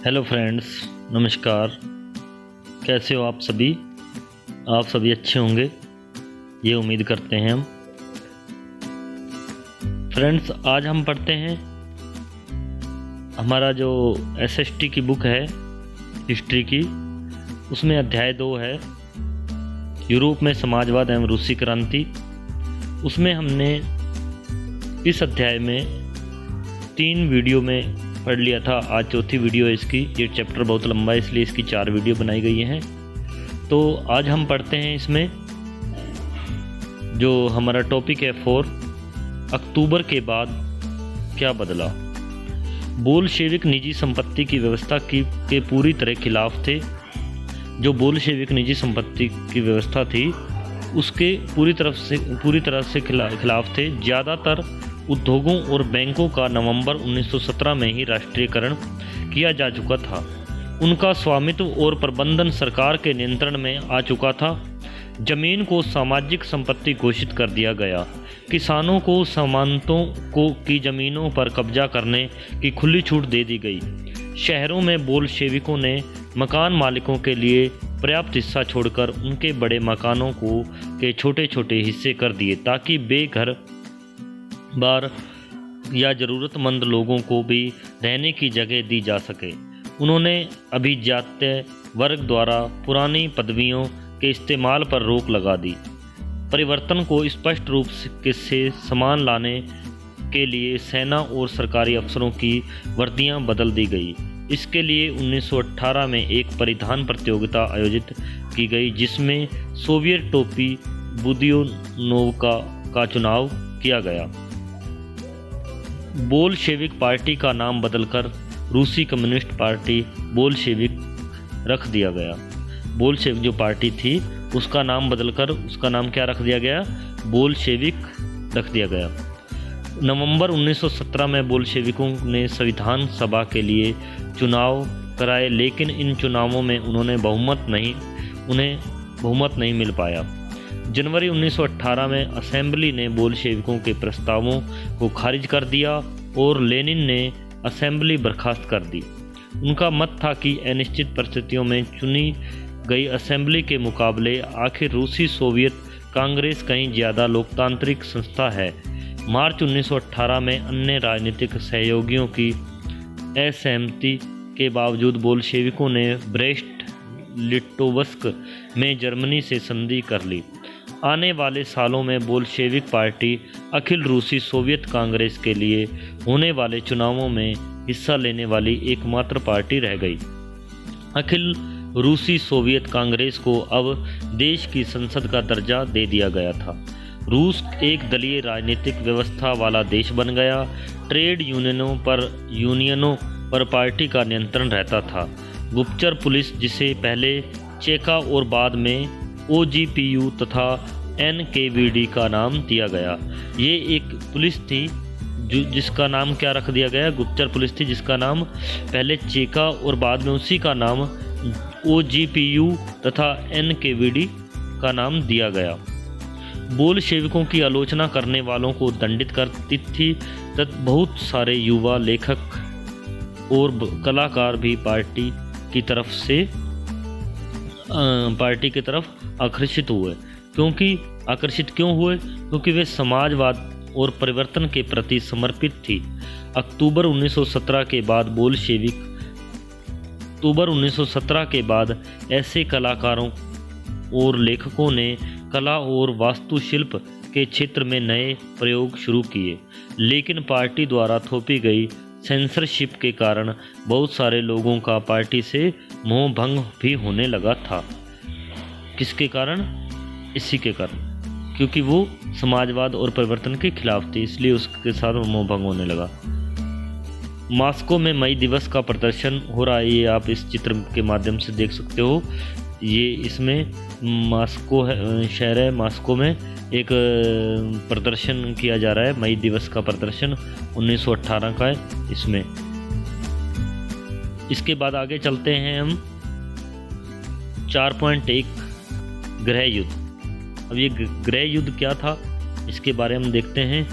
Hello friends, नमस्कार। कैसे हो आप सभी? आप सभी अच्छे होंगे, ये उम्मीद करते हैं हम। फ्रेंड्स, आज हम पढ़ते हैं हमारा जो एसएसटी की बुक है हिस्ट्री की, उसमें अध्याय 2 है यूरोप में समाजवाद एवं रूसी क्रांति। उसमें हमने इस अध्याय में 3 वीडियो में पढ़ लिया था। आज चौथी वीडियो है इसकी। ये चैप्टर बहुत लंबा है, इसलिए इसकी 4 वीडियो बनाई गई हैं। तो आज हम पढ़ते हैं इसमें जो हमारा टॉपिक है 4, अक्टूबर के बाद क्या बदला। बोल्शेविक निजी संपत्ति की व्यवस्था के पूरी तरह खिलाफ थे। जो बोल्शेविक निजी संपत्ति की व्यवस्था थी उसके पूरी तरह से खिलाफ थे। ज़्यादातर उद्योगों और बैंकों का नवंबर 1917 में ही राष्ट्रीयकरण किया जा चुका था। उनका स्वामित्व और प्रबंधन सरकार के नियंत्रण में आ चुका था। जमीन को सामाजिक संपत्ति घोषित कर दिया गया। किसानों को सामंतों की जमीनों पर कब्जा करने की खुली छूट दे दी गई। शहरों में बोल्शेविकों ने मकान मालिकों के लिए पर्याप्त हिस्सा छोड़कर उनके बड़े मकानों के छोटे छोटे हिस्से कर दिए, ताकि बेघर बार या ज़रूरतमंद लोगों को भी रहने की जगह दी जा सके। उन्होंने अभिजात्य वर्ग द्वारा पुरानी पदवियों के इस्तेमाल पर रोक लगा दी। परिवर्तन को स्पष्ट रूप से समान लाने के लिए सेना और सरकारी अफसरों की वर्दियां बदल दी गई। इसके लिए 1918 में एक परिधान प्रतियोगिता आयोजित की गई, जिसमें सोवियत टोपी बुदियोनोव का चुनाव किया गया। बोल्शेविक पार्टी का नाम बदलकर रूसी कम्युनिस्ट पार्टी बोल्शेविक रख दिया गया। बोल्शेविक जो पार्टी थी उसका नाम बदलकर उसका नाम क्या रख दिया गया? बोल्शेविक रख दिया गया। नवंबर 1917 में बोल्शेविकों ने संविधान सभा के लिए चुनाव कराए, लेकिन इन चुनावों में उन्हें बहुमत नहीं मिल पाया। जनवरी 1918 में असेंबली ने बोल्शेविकों के प्रस्तावों को खारिज कर दिया और लेनिन ने असेंबली बर्खास्त कर दी। उनका मत था कि अनिश्चित परिस्थितियों में चुनी गई असेंबली के मुकाबले आखिर रूसी सोवियत कांग्रेस कहीं ज़्यादा लोकतांत्रिक संस्था है। मार्च 1918 में अन्य राजनीतिक सहयोगियों की असहमति के बावजूद बोल्शेविकों ने ब्रेस्ट लिटोवस्क में जर्मनी से संधि कर ली। आने वाले सालों में बोल्शेविक पार्टी अखिल रूसी सोवियत कांग्रेस के लिए होने वाले चुनावों में हिस्सा लेने वाली एकमात्र पार्टी रह गई। अखिल रूसी सोवियत कांग्रेस को अब देश की संसद का दर्जा दे दिया गया था। रूस एक दलीय राजनीतिक व्यवस्था वाला देश बन गया। ट्रेड यूनियनों पर पार्टी का नियंत्रण रहता था। गुप्तचर पुलिस, जिसे पहले चेका और बाद में OGPU तथा NKVD का नाम दिया गया। ये एक पुलिस थी जिसका नाम क्या रख दिया गया? गुप्तचर पुलिस थी, जिसका नाम पहले चेका और बाद में उसी का नाम OGPU तथा NKVD का नाम दिया गया। बोल्शेविकों की आलोचना करने वालों को दंडित करती थी। बहुत सारे युवा लेखक और कलाकार भी पार्टी की तरफ आकर्षित हुए। क्यों हुए? क्योंकि वे समाजवाद और परिवर्तन के प्रति समर्पित थी। अक्टूबर 1917 के बाद ऐसे कलाकारों और लेखकों ने कला और वास्तुशिल्प के क्षेत्र में नए प्रयोग शुरू किए, लेकिन पार्टी द्वारा थोपी गई सेंसरशिप के कारण बहुत सारे लोगों का पार्टी से मोह भंग भी होने लगा था। किसके कारण? इसी के कारण, क्योंकि वो समाजवाद और परिवर्तन के खिलाफ थी, इसलिए उसके साथ मोह भंग होने लगा। मॉस्को में मई दिवस का प्रदर्शन हो रहा है, ये आप इस चित्र के माध्यम से देख सकते हो। ये इसमें शहर है मॉस्को में एक प्रदर्शन किया जा रहा है। मई दिवस का प्रदर्शन 1918 का है इसमें। इसके बाद आगे चलते हैं हम 4.1 गृह युद्ध। अब ये गृह युद्ध क्या था इसके बारे में देखते हैं।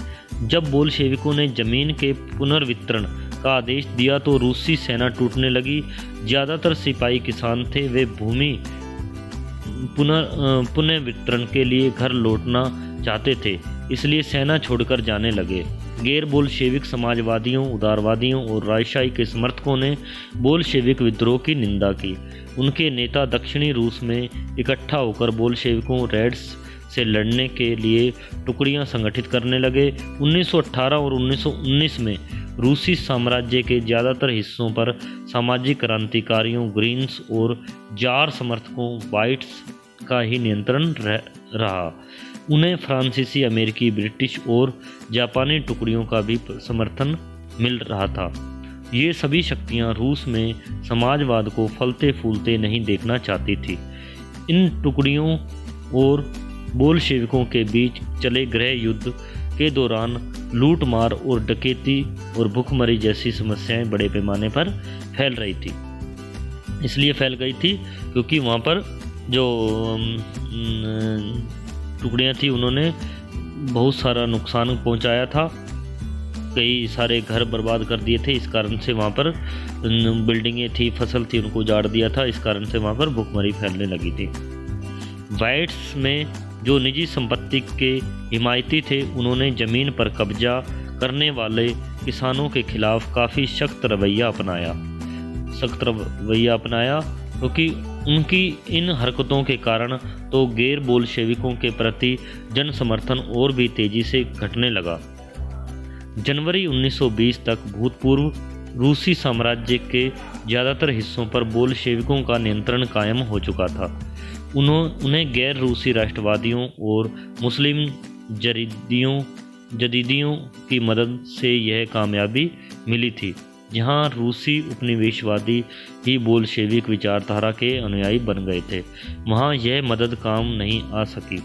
जब बोल्शेविकों ने जमीन के पुनर्वितरण का आदेश दिया तो रूसी सेना टूटने लगी। ज़्यादातर सिपाही किसान थे, वे भूमि पुनः वितरण के लिए घर लौटना चाहते थे, इसलिए सेना छोड़कर जाने लगे। गैर बोल्शेविक समाजवादियों, उदारवादियों और राजशाही के समर्थकों ने बोल्शेविक विद्रोह की निंदा की। उनके नेता दक्षिणी रूस में इकट्ठा होकर बोल्शेविकों रेड्स से लड़ने के लिए टुकड़ियां संगठित करने लगे। 1918 और 1919 में रूसी साम्राज्य के ज़्यादातर हिस्सों पर सामाजिक क्रांतिकारियों, ग्रीन्स और जार समर्थकों वाइट्स का ही नियंत्रण रहा। उन्हें फ्रांसीसी, अमेरिकी, ब्रिटिश और जापानी टुकड़ियों का भी समर्थन मिल रहा था। ये सभी शक्तियां रूस में समाजवाद को फलते फूलते नहीं देखना चाहती थी। इन टुकड़ियों और बोल्शेविकों के बीच चले गृह युद्ध के दौरान लूटमार और डकैती और भूखमरी जैसी समस्याएं बड़े पैमाने पर फैल रही थी। इसलिए फैल गई थी क्योंकि वहाँ पर जो टुकड़ियाँ थी उन्होंने बहुत सारा नुकसान पहुँचाया था, कई सारे घर बर्बाद कर दिए थे। इस कारण से वहाँ पर बिल्डिंगें थी, फसल थी, उनको उजाड़ दिया था। इस कारण से वहाँ पर भूखमरी फैलने लगी थी। वाइट्स में जो निजी संपत्ति के हिमायती थे, उन्होंने ज़मीन पर कब्जा करने वाले किसानों के खिलाफ काफ़ी सख्त रवैया अपनाया क्योंकि उनकी इन हरकतों के कारण तो गैर बोल्शेविकों के प्रति जन समर्थन और भी तेज़ी से घटने लगा। जनवरी 1920 तक भूतपूर्व रूसी साम्राज्य के ज़्यादातर हिस्सों पर बोल्शेविकों का नियंत्रण कायम हो चुका था। उन्हें गैर रूसी राष्ट्रवादियों और मुस्लिम जदीदियों की मदद से यह कामयाबी मिली थी। जहां रूसी उपनिवेशवादी ही बोल्शेविक विचारधारा के अनुयायी बन गए थे, वहां यह मदद काम नहीं आ सकी।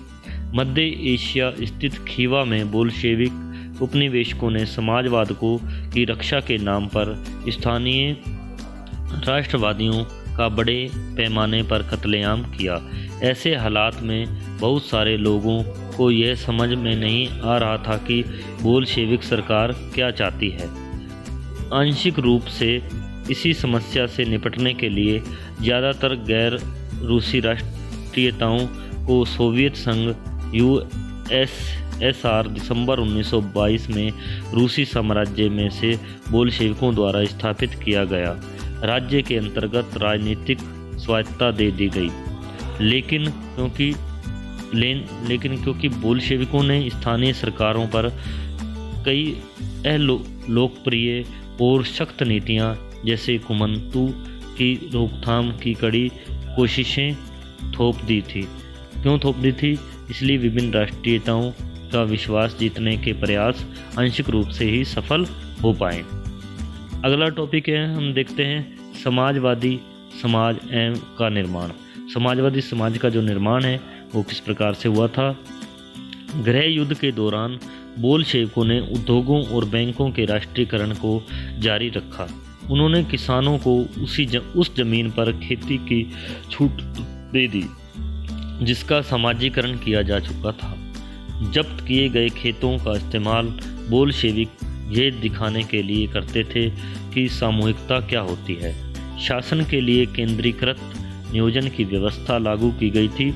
मध्य एशिया स्थित खीवा में बोल्शेविक उपनिवेशकों ने समाजवाद की रक्षा के नाम पर स्थानीय राष्ट्रवादियों का बड़े पैमाने पर कत्लेआम किया। ऐसे हालात में बहुत सारे लोगों को यह समझ में नहीं आ रहा था कि बोल्शेविक सरकार क्या चाहती है। आंशिक रूप से इसी समस्या से निपटने के लिए ज़्यादातर गैर रूसी राष्ट्रीयताओं को सोवियत संघ USSR दिसंबर 1922 में रूसी साम्राज्य में से बोल्शेविकों द्वारा स्थापित किया गया राज्य के अंतर्गत राजनीतिक स्वायत्तता दे दी गई। लेकिन क्योंकि बोल्शेविकों ने स्थानीय सरकारों पर कई अलोकप्रिय और सख्त नीतियां जैसे कुमंतु की रोकथाम की कड़ी कोशिशें थोप दी थी, इसलिए विभिन्न राष्ट्रीयताओं का विश्वास जीतने के प्रयास आंशिक रूप से ही सफल हो पाए। अगला टॉपिक है, हम देखते हैं समाजवादी समाज एवं का निर्माण। समाजवादी समाज का जो निर्माण है वो किस प्रकार से हुआ था। गृह युद्ध के दौरान बोल्शेविकों ने उद्योगों और बैंकों के राष्ट्रीयकरण को जारी रखा। उन्होंने किसानों को उस जमीन पर खेती की छूट दे दी जिसका समाजीकरण किया जा चुका था। जब्त किए गए खेतों का इस्तेमाल बोल्शेविक ये दिखाने के लिए करते थे कि सामूहिकता क्या होती है। शासन के लिए केंद्रीकृत नियोजन की व्यवस्था लागू की गई थी।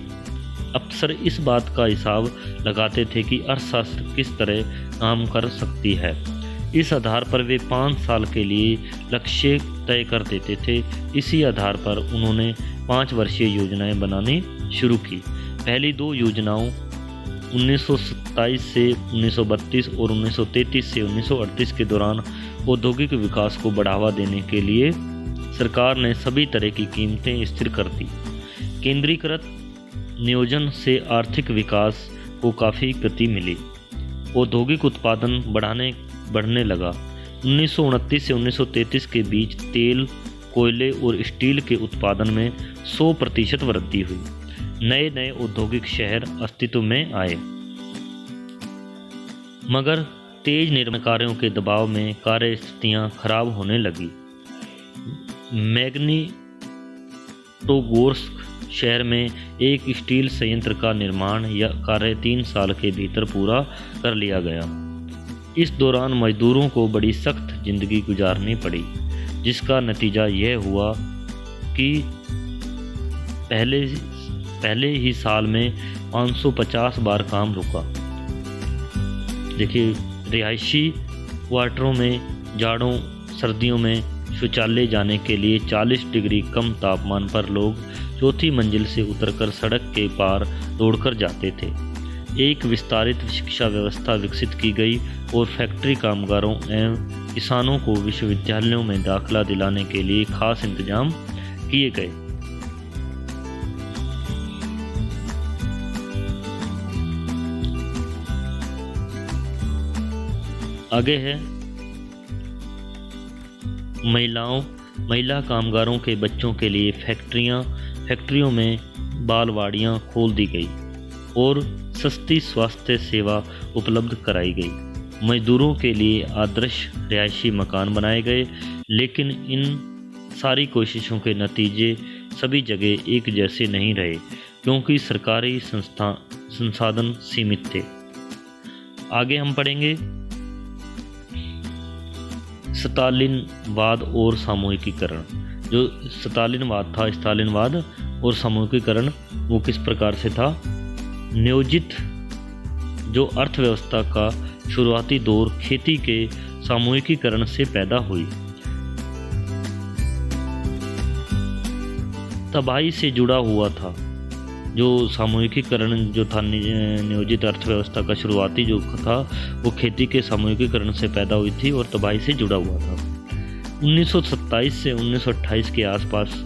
अफसर इस बात का हिसाब लगाते थे कि अर्थशास्त्र किस तरह काम कर सकती है। इस आधार पर वे 5 साल के लिए लक्ष्य तय कर देते थे। इसी आधार पर उन्होंने 5 वर्षीय योजनाएं बनानी शुरू की। पहली 2 योजनाओं 1927 से 1932 और 1933 से 1938 के दौरान औद्योगिक विकास को बढ़ावा देने के लिए सरकार ने सभी तरह की कीमतें स्थिर कर दी। केंद्रीकृत नियोजन से आर्थिक विकास को काफ़ी गति मिली। औद्योगिक उत्पादन बढ़ने लगा। 1929 से 1933 के बीच तेल, कोयले और स्टील के उत्पादन में 100% वृद्धि हुई। नए औद्योगिक शहर अस्तित्व में आए, मगर तेज निर्माण कार्यों के दबाव में कार्य स्थितियाँ खराब होने लगी। मैग्निटोगोर्स्क शहर में एक स्टील संयंत्र का निर्माण या कार्य 3 साल के भीतर पूरा कर लिया गया। इस दौरान मजदूरों को बड़ी सख्त जिंदगी गुजारनी पड़ी, जिसका नतीजा यह हुआ कि पहले ही साल में 550 बार काम रुका। देखिए, रिहायशी क्वार्टरों में जाड़ों सर्दियों में शौचालय जाने के लिए 40 डिग्री कम तापमान पर लोग चौथी मंजिल से उतरकर सड़क के पार दौड़कर जाते थे। एक विस्तारित शिक्षा व्यवस्था विकसित की गई और फैक्ट्री कामगारों एवं किसानों को विश्वविद्यालयों में दाखिला दिलाने के लिए खास इंतजाम किए गए। आगे है महिला कामगारों के बच्चों के लिए फैक्ट्रियों में बालवाड़ियां खोल दी गई और सस्ती स्वास्थ्य सेवा उपलब्ध कराई गई। मजदूरों के लिए आदर्श रिहायशी मकान बनाए गए, लेकिन इन सारी कोशिशों के नतीजे सभी जगह एक जैसे नहीं रहे, क्योंकि सरकारी संसाधन सीमित थे। आगे हम पढ़ेंगे स्टालिनवाद और सामूहिकीकरण। जो स्टालिनवाद और सामूहिकीकरण वो किस प्रकार से था? नियोजित जो अर्थव्यवस्था का शुरुआती दौर खेती के सामूहिकीकरण से पैदा हुई, तबाही से जुड़ा हुआ था। जो सामूहिकीकरण जो था, नियोजित अर्थव्यवस्था का शुरुआती जो था वो खेती के सामूहिकीकरण से पैदा हुई थी और तबाही से जुड़ा हुआ था। 1927 से 1928 के आसपास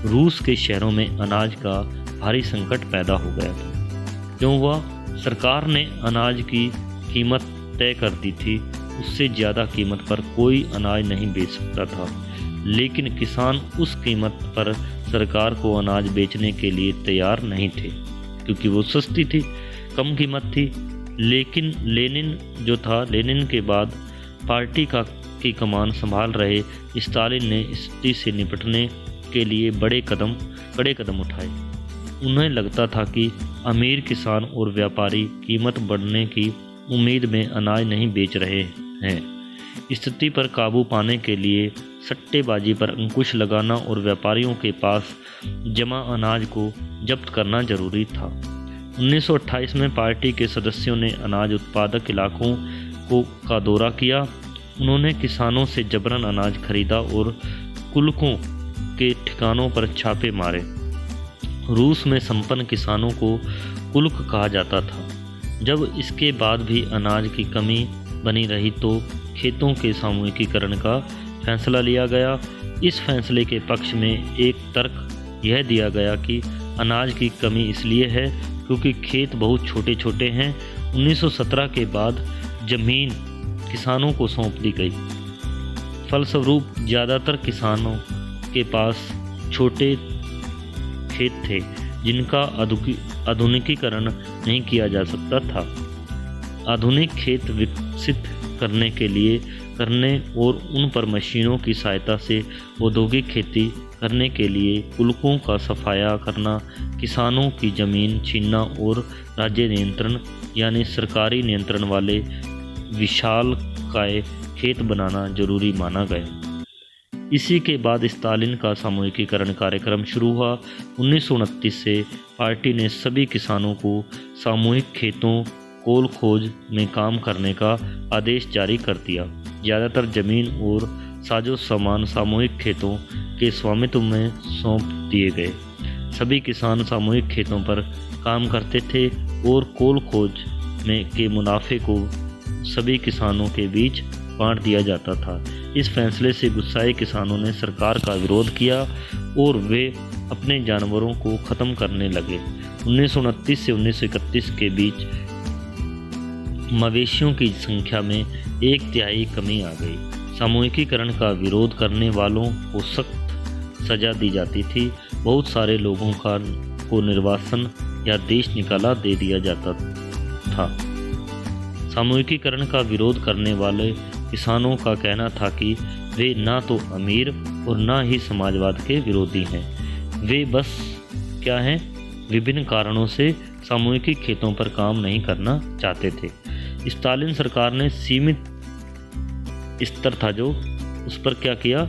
रूस के शहरों में अनाज का भारी संकट पैदा हो गया था। क्यों हुआ? सरकार ने अनाज की कीमत तय कर दी थी, उससे ज़्यादा कीमत पर कोई अनाज नहीं बेच सकता था। लेकिन किसान उस कीमत पर सरकार को अनाज बेचने के लिए तैयार नहीं थे, क्योंकि वो सस्ती थी, कम कीमत थी। लेकिन लेनिन के बाद पार्टी की कमान संभाल रहे स्टालिन ने स्थिति से निपटने के लिए बड़े कदम उठाए। उन्हें लगता था कि अमीर किसान और व्यापारी कीमत बढ़ने की उम्मीद में अनाज नहीं बेच रहे हैं। स्थिति पर काबू पाने के लिए सट्टेबाजी पर अंकुश लगाना और व्यापारियों के पास जमा अनाज को जब्त करना जरूरी था। 1928 में पार्टी के सदस्यों ने अनाज उत्पादक इलाकों का दौरा किया। उन्होंने किसानों से जबरन अनाज खरीदा और कुलकों के ठिकानों पर छापे मारे। रूस में संपन्न किसानों को कुल्क कहा जाता था। जब इसके बाद भी अनाज की कमी बनी रही तो खेतों के सामूहिकीकरण का फैसला लिया गया। इस फैसले के पक्ष में एक तर्क यह दिया गया कि अनाज की कमी इसलिए है क्योंकि खेत बहुत छोटे छोटे हैं। 1917 के बाद जमीन किसानों को सौंप दी गई। फलस्वरूप ज़्यादातर किसानों के पास छोटे खेत थे जिनका आधुनिकीकरण नहीं किया जा सकता था। आधुनिक खेत विकसित करने और उन पर मशीनों की सहायता से औद्योगिक खेती करने के लिए कुल्कों का सफाया करना, किसानों की ज़मीन छीनना और राज्य नियंत्रण यानी सरकारी नियंत्रण वाले विशालकाय खेत बनाना जरूरी माना गया। इसी के बाद स्टालिन का सामूहिकीकरण कार्यक्रम शुरू हुआ। 1929 से पार्टी ने सभी किसानों को सामूहिक खेतों कोल खोज में काम करने का आदेश जारी कर दिया। ज़्यादातर जमीन और साजो सामान सामूहिक खेतों के स्वामित्व में सौंप दिए गए। सभी किसान सामूहिक खेतों पर काम करते थे और कोल खोज के मुनाफे को सभी किसानों के बीच बांट दिया जाता था। इस फैसले से गुस्साए किसानों ने सरकार का विरोध किया और वे अपने जानवरों को ख़त्म करने लगे। 1929 से 1931 के बीच मवेशियों की संख्या में 1/3 कमी आ गई। सामूहिकीकरण का विरोध करने वालों को सख्त सजा दी जाती थी। बहुत सारे लोगों को निर्वासन या देश निकाला दे दिया जाता था। सामूहिकीकरण का विरोध करने वाले किसानों का कहना था कि वे ना तो अमीर और ना ही समाजवाद के विरोधी हैं, वे बस क्या हैं, विभिन्न कारणों से सामूहिक खेतों पर काम नहीं करना चाहते थे। स्टालिन सरकार ने सीमित स्तर था जो उस पर क्या किया,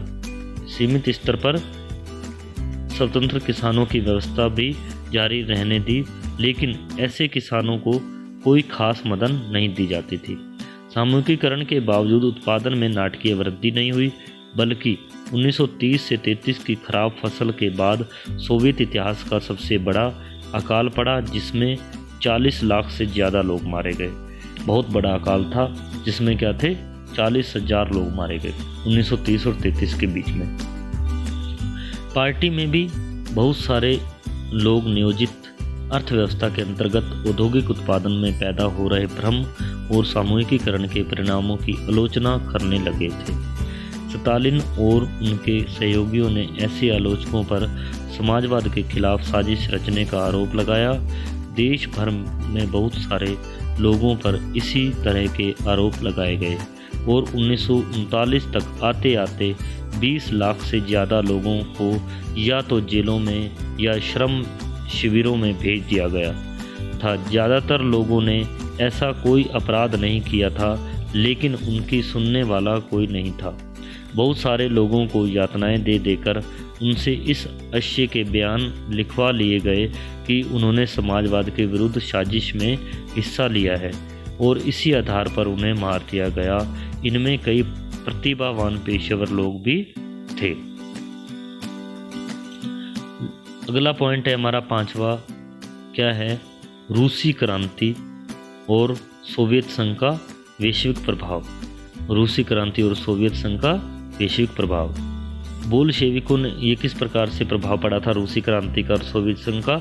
सीमित स्तर पर स्वतंत्र किसानों की व्यवस्था भी जारी रहने दी, लेकिन ऐसे किसानों को कोई खास मदद नहीं दी जाती थी। सामूहिकीकरण के बावजूद उत्पादन में नाटकीय वृद्धि नहीं हुई, बल्कि 1930 से 33 की खराब फसल के बाद सोवियत इतिहास का सबसे बड़ा अकाल पड़ा, जिसमें 40 लाख से ज़्यादा लोग मारे गए। बहुत बड़ा अकाल था जिसमें क्या थे, 40,000 लोग मारे गए 1930 और 33 के बीच में। पार्टी में भी बहुत सारे लोग नियोजित अर्थव्यवस्था के अंतर्गत औद्योगिक उत्पादन में पैदा हो रहे भ्रम और सामूहिकीकरण के परिणामों की आलोचना करने लगे थे। स्टालिन और उनके सहयोगियों ने ऐसे आलोचकों पर समाजवाद के खिलाफ साजिश रचने का आरोप लगाया। देश भर में बहुत सारे लोगों पर इसी तरह के आरोप लगाए गए और 1939 तक आते आते 20 लाख से ज़्यादा लोगों को या तो जेलों में या श्रम शिविरों में भेज दिया गया था। ज़्यादातर लोगों ने ऐसा कोई अपराध नहीं किया था, लेकिन उनकी सुनने वाला कोई नहीं था। बहुत सारे लोगों को यातनाएं दे देकर उनसे इस आशय के बयान लिखवा लिए गए कि उन्होंने समाजवाद के विरुद्ध साजिश में हिस्सा लिया है और इसी आधार पर उन्हें मार दिया गया। इनमें कई प्रतिभावान पेशेवर लोग भी थे। अगला पॉइंट है हमारा 5वां, क्या है, रूसी क्रांति और सोवियत संघ का वैश्विक प्रभाव। रूसी क्रांति और सोवियत संघ का वैश्विक प्रभाव। बोल्शेविकों ने ये किस प्रकार से प्रभाव पड़ा था रूसी क्रांति का और सोवियत संघ का।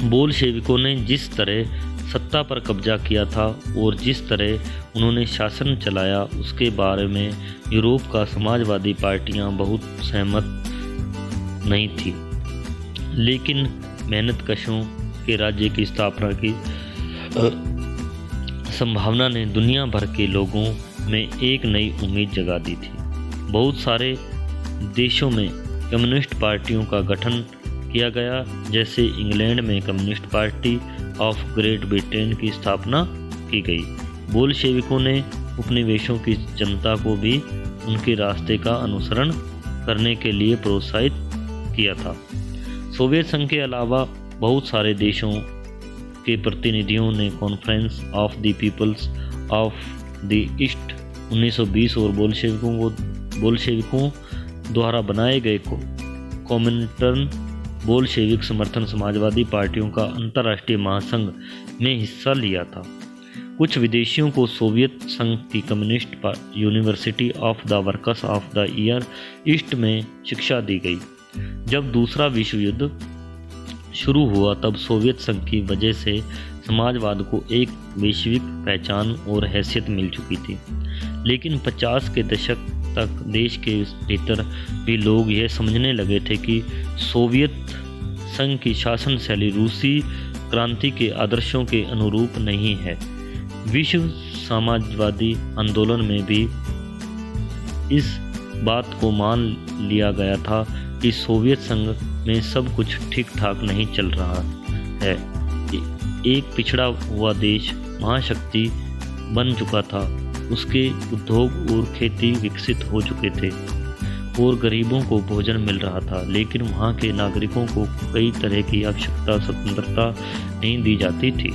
बोल्शेविकों ने जिस तरह सत्ता पर कब्जा किया था और जिस तरह उन्होंने शासन चलाया, उसके बारे में यूरोप का समाजवादी पार्टियां बहुत सहमत नहीं थी, लेकिन मेहनतकशों के राज्य की स्थापना की संभावना ने दुनिया भर के लोगों में एक नई उम्मीद जगा दी थी। बहुत सारे देशों में कम्युनिस्ट पार्टियों का गठन किया गया, जैसे इंग्लैंड में communist party of great Britain की स्थापना की गई। बोल्शेविकों ने उपनिवेशों की जनता को भी उनके रास्ते का अनुसरण करने के लिए प्रोत्साहित किया था। सोवियत संघ के अलावा बहुत सारे देशों के प्रतिनिधियों ने conference of the peoples of the east 1920 और बोल्शेविकों द्वारा बनाए गए कॉमिंटर्न बोल्शेविक समर्थन समाजवादी पार्टियों का अंतर्राष्ट्रीय महासंघ में हिस्सा लिया था। कुछ विदेशियों को सोवियत संघ की communist university of the workers of the year east में शिक्षा दी गई। जब दूसरा विश्व युद्ध शुरू हुआ तब सोवियत संघ की वजह से समाजवाद को एक वैश्विक पहचान और हैसियत मिल चुकी थी, लेकिन 50 के दशक तक देश के भीतर भी लोग यह समझने लगे थे कि सोवियत संघ की शासन शैली रूसी क्रांति के आदर्शों के अनुरूप नहीं है। विश्व समाजवादी आंदोलन में भी इस बात को मान लिया गया था कि सोवियत संघ में सब कुछ ठीक ठाक नहीं चल रहा है। एक पिछड़ा हुआ देश महाशक्ति बन चुका था, उसके उद्योग और खेती विकसित हो चुके थे और गरीबों को भोजन मिल रहा था, लेकिन वहाँ के नागरिकों को कई तरह की आवश्यकता स्वतंत्रता नहीं दी जाती थी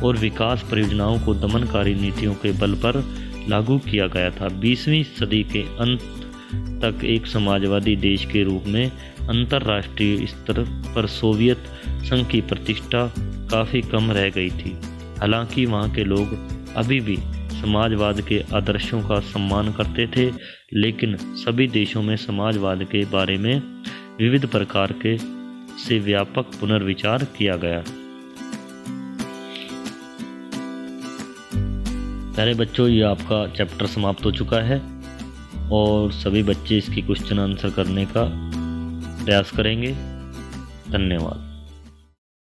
और विकास परियोजनाओं को दमनकारी नीतियों के बल पर लागू किया गया था। 20वीं सदी के अंत तक एक समाजवादी देश के रूप में अंतर्राष्ट्रीय स्तर पर सोवियत संघ की प्रतिष्ठा काफ़ी कम रह गई थी। हालांकि वहाँ के लोग अभी भी समाजवाद के आदर्शों का सम्मान करते थे, लेकिन सभी देशों में समाजवाद के बारे में विविध प्रकार के से व्यापक पुनर्विचार किया गया। प्यारे बच्चों, ये आपका चैप्टर समाप्त हो चुका है और सभी बच्चे इसकी क्वेश्चन आंसर करने का प्रयास करेंगे। धन्यवाद।